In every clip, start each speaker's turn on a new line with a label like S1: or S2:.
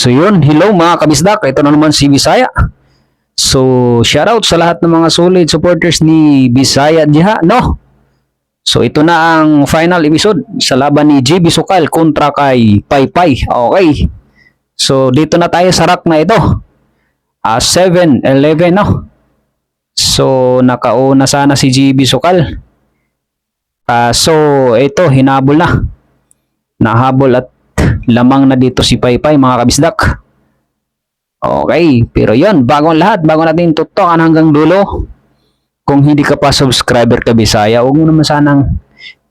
S1: So yun, hello mga kabisdak, ito na naman si Bisaya. So shoutout sa lahat ng mga solid supporters ni Bisaya Diha, no? So ito na ang final episode sa laban ni JB Sukal kontra kay Paypay. Okay. So dito na tayo sa rack na ito. 7-11, no? So nakauna sana si JB Sukal. So ito hinabol na. Nahabol at lamang na dito si Paypay mga kabisdak. Okay, pero yun, bago natin tutukan hanggang dulo. Kung hindi ka pa subscriber ka Bisaya, huwag mo naman sanang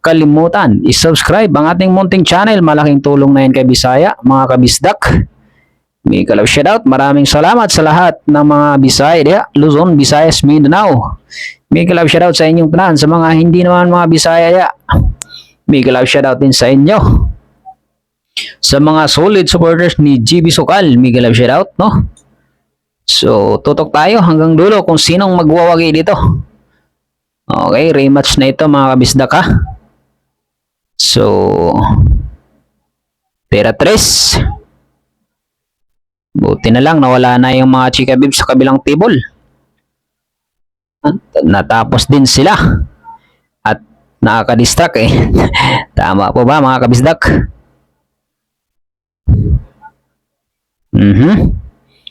S1: kalimutan i-subscribe ang ating munting channel. Malaking tulong na yan kay Bisaya, mga kabisdak. May love shoutout, maraming salamat sa lahat ng mga Bisaya, Luzon, Visayas, Mindanao. May love shoutout sa inyong tanan. Sa mga hindi naman mga Bisaya, may love shoutout din sa inyo. Sa mga solid supporters ni JB Sukal, mega love shoutout, no? So, tutok tayo hanggang dulo kung sinong magwawagi dito. Okay, rematch na ito mga kabisdak ha. So, Tera 3. Buti na lang nawala na yung mga chika bibs sa kabilang table. Natapos din sila. At nakaka-distract eh. Tama po ba mga kabisdak?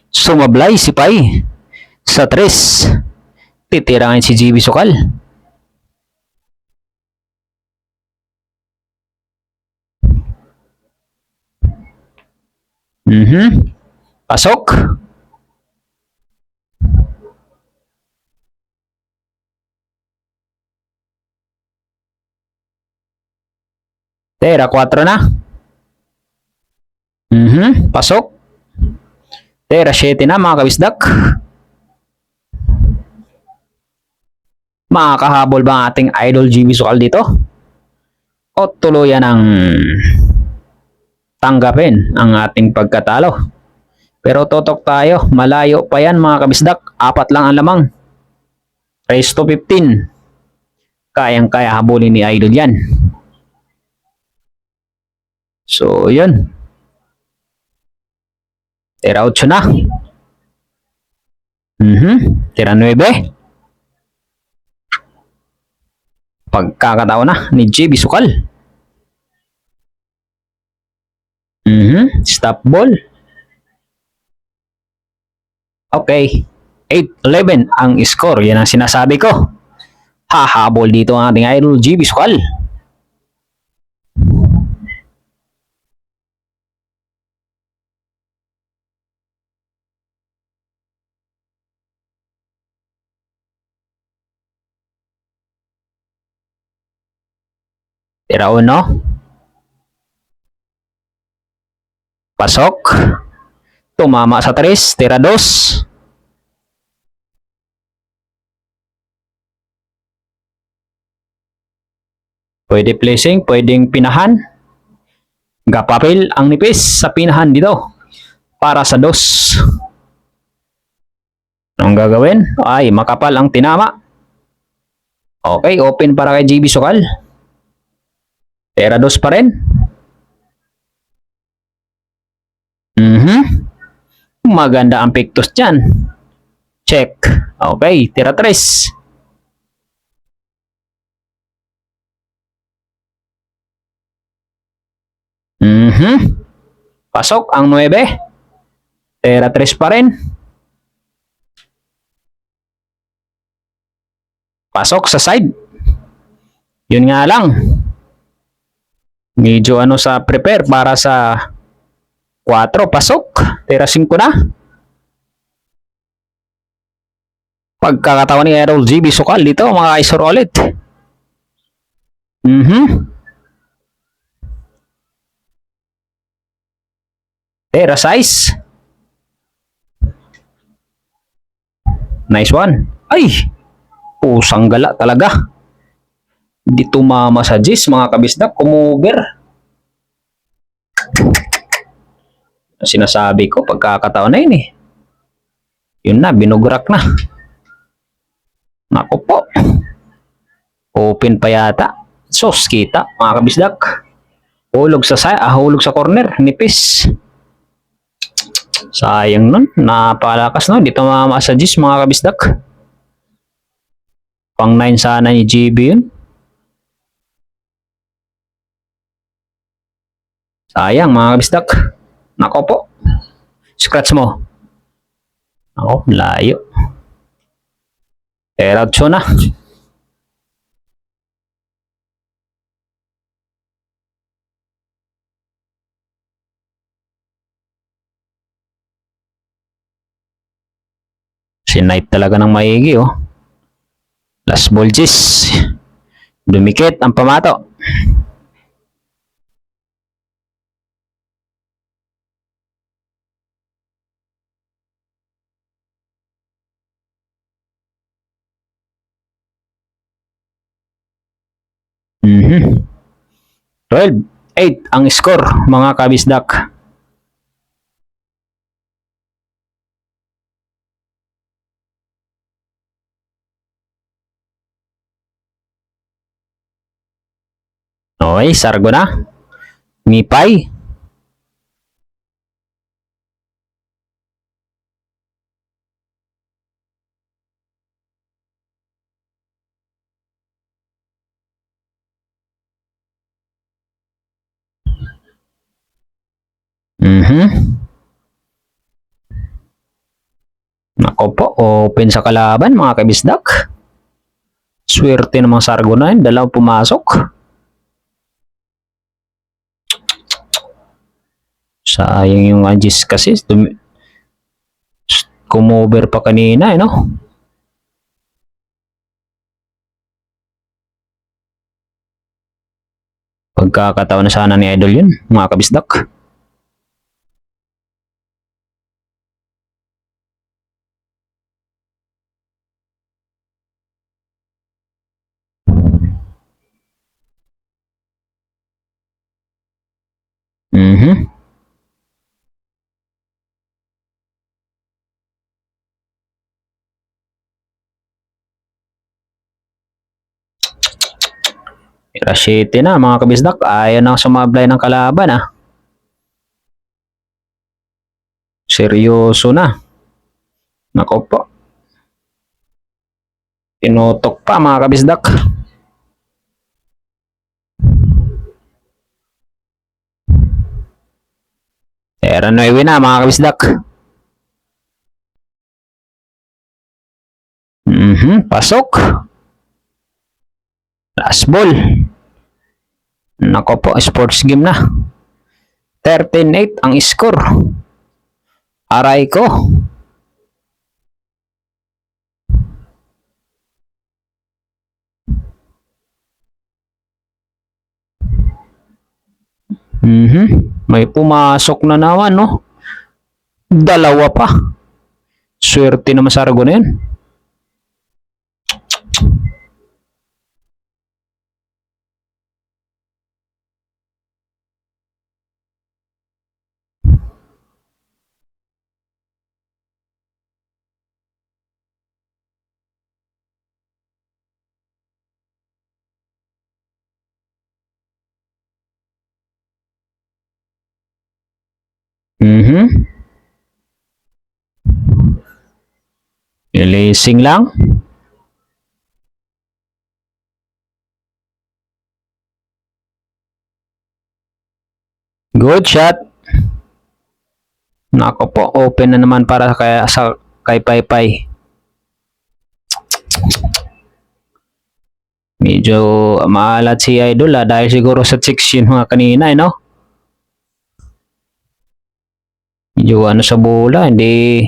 S1: Sumablay si Pai sa 3. Titirangin si JB Sukal. Pasok. Tera 4 na. Pasok. Tera 7 na mga kabisdak. Makakahabol ba ang ating idol JB Sukal dito? O tuluyan ang tanggapin ang ating pagkatalo? Pero totok tayo, malayo pa yan mga kabisdak. 4 lang ang lamang. Race to 15. Kayang-kaya habulin ni idol yan. So yun. Tira 8 na. Tira 9. Pagkakataon na ni JB Sukal. Stop ball. Okay. 8-11 ang score. Yan ang sinasabi ko. Hahabol dito ang ating idol JB Sukal. Tira 1. Pasok. Tumama sa 3. Tira 2. Pwede placing, pwedeng pinahan. Gapapil ang nipis sa pinahan dito. Para sa 2. Anong gagawin? Ay, makapal ang tinama. Okay, open para kay JB Sukal. Tera 2 pa rin. Maganda ang pictus dyan. Check. Okay, tira 3. Pasok ang 9. Tera 3 pa rin. Pasok sa side. Yun nga lang. Medyo sa prepare para sa 4. Pasok. Tera 5 na. Pagkakataon ni Errol JB Sukal dito mga kaisor ulit. Tera 6. Nice one. Ay! Pusang gala talaga. Di tumama sa G's mga kabisdak. Kumuber. Sinasabi ko pagkakataon na yun eh. Yun na, binugrak na. Naku po. Open pa yata. Sos, kita mga kabisdak. Hulog sa corner. Nipis. Sayang nun. Napakalakas no. Dito mamamasadis mga kabisdak. Pang 9 sana ni GB yun. Sayang mga kabisdak. Nako po. Scratch mo. Ako, layo. Teratso na. Sinight talaga ng maigi oh. Last ball cheese. Dumikit ang pamato. Mhm. 12-8 ang score mga kabisdak. Okay, sargo na. Mipay. Mhm. Nako po, open sa kalaban mga kabisdak. Swerte namang sargo na yun. Dalawang pumasok. Sayang yung Angis kasi. Kumover pa kanina eh no? Pagkakataon na sana ni Idol yun mga kabisdak. Mhm. Rashete na mga kabisdak. Ayaw na sumablay ng kalaban ah. Seryoso na. Nako po. Tinutok pa mga kabisdak. Era 9 na mga kabisdak. Pasok. Last ball. Nako po, sports game na. 13-8 ang score. Aray ko. May pumasok na naman, no? Dalawa pa. Swerte naman sa Aragon na yun. Ilising lang. Good shot. Nako po, open na naman para kay Paypay. Medyo maalat si Idol dahil siguro sa 6 yun mga kanina no? Medyo ano sa bola, hindi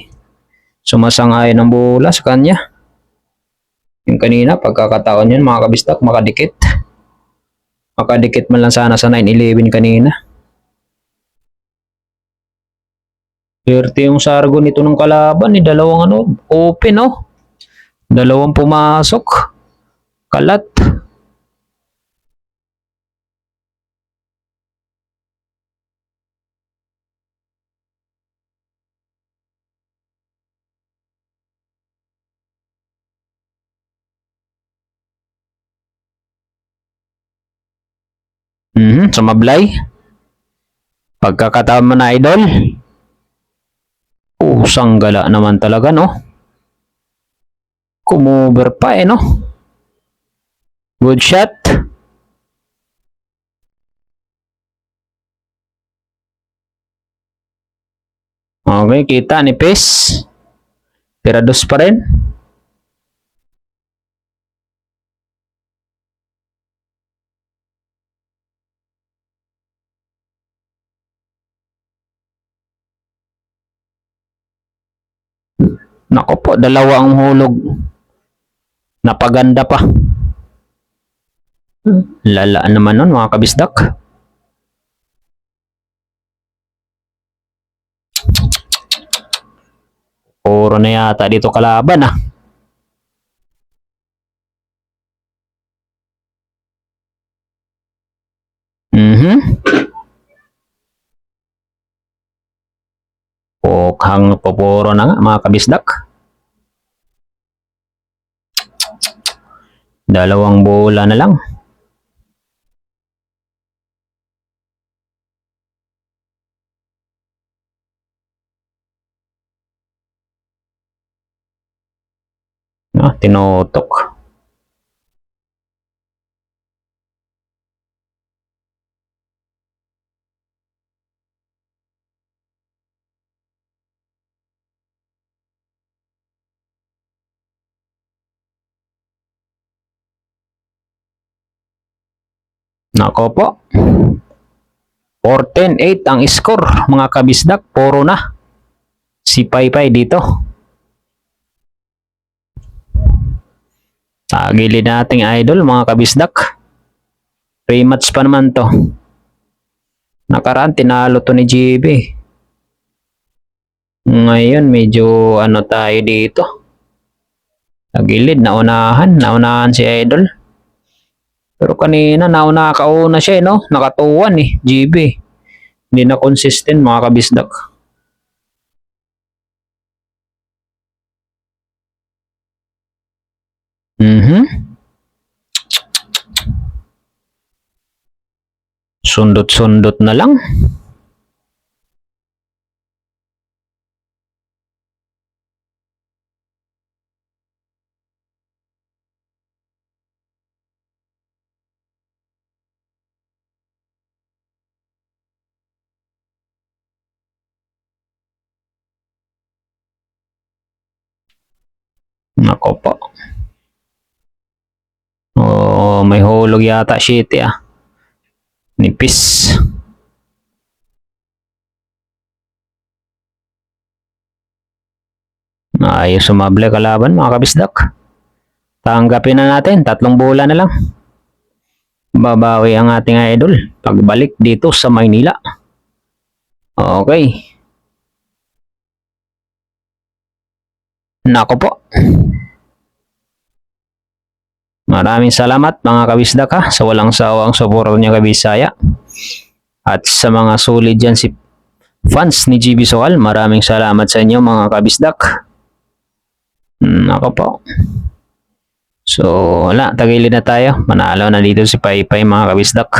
S1: sumasangay ng bola sa kanya. Yung kanina, pagkakataon yun mga kabistak, makadikit. Makadikit man lang sana sa 9-11 kanina. Swerte yung sargo nito ng kalaban ni dalawang ano, open oh. Dalawang pumasok. Kalat. Sumablay. Pagkakataon mo na Idol. Sanggala naman talaga, no? Kumover pa no? Good shot. Okay, kita ni Pes. Tirados pa rin. Nako po, dalawa ang hulog. Napaganda pa. Lala naman nun mga kabisdak. Puro na yata dito kalaban ah. Pokhang poporo na nga mga kabisdak. Dalawang bola na lang. Tinutok. Nako po. 14-8 ang score mga kabisdak. Puro na. Si Paypay dito. Tagilid nating idol mga kabisdak. Rematch pa naman to. Nakaraan tinalo to ni GB. Ngayon medyo ano tayo dito. Tagilid, naunahan si idol. Pero kanina kauna siya no? Nakatuwan GB. Hindi na consistent mga kabisdak. Sundot-sundot na lang. Nako po. May hulog yata shit Nipis. Ayos sumable kalaban mga kabisdak. Tanggapin na natin. 3 bola na lang. Babawi ang ating idol pagbalik dito sa Maynila. Okay. Nako po. Maraming salamat mga kabisdak sa walang sawang suporta niyo kay Bisaya. At sa mga solid dyan si fans ni GB Sokal, maraming salamat sa inyo mga kabisdak. Nako po. So wala, tagilid na tayo. Manalo na dito si Paypay mga kabisdak.